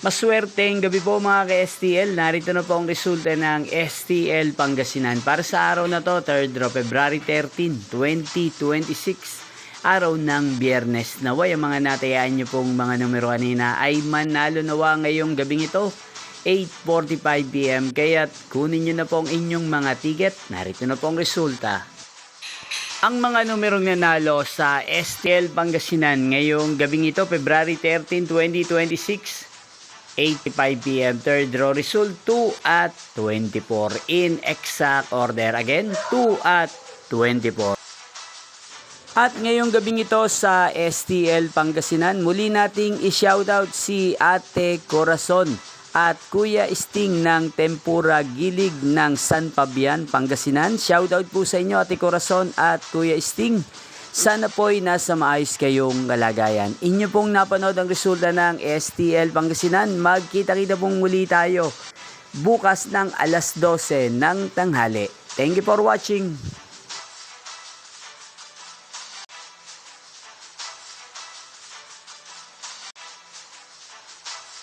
Maswerteng gabi po mga ka-STL. Narito na po ang resulta ng STL Pangasinan. Para sa araw na to, 3rd of February 13, 2026. Araw ng Biyernes. Naway ang mga natayaan nyo pong mga numero kanina ay manalo nawa ngayong gabing ito. 8:45 PM. Kaya't kunin nyo na po ang inyong mga ticket. Narito na po ang resulta. Ang mga numerong nanalo sa STL Pangasinan ngayong gabing ito, February 13, 2026. 8:05 PM, third draw result 2 at 24 in exact order. Again, 2 at 24. At ngayong gabing ito sa STL Pangasinan, muli nating i-shoutout si Ate Corazon at Kuya Sting ng Tempura Gilig ng San Fabian, Pangasinan. Shoutout po sa inyo Ate Corazon at Kuya Sting. Sana po'y nasa maayos kayong kalagayan. Inyo pong napanood ang resulta ng STL Pangasinan. Magkita-kita pong muli tayo bukas ng alas 12 ng tanghali. Thank you for watching.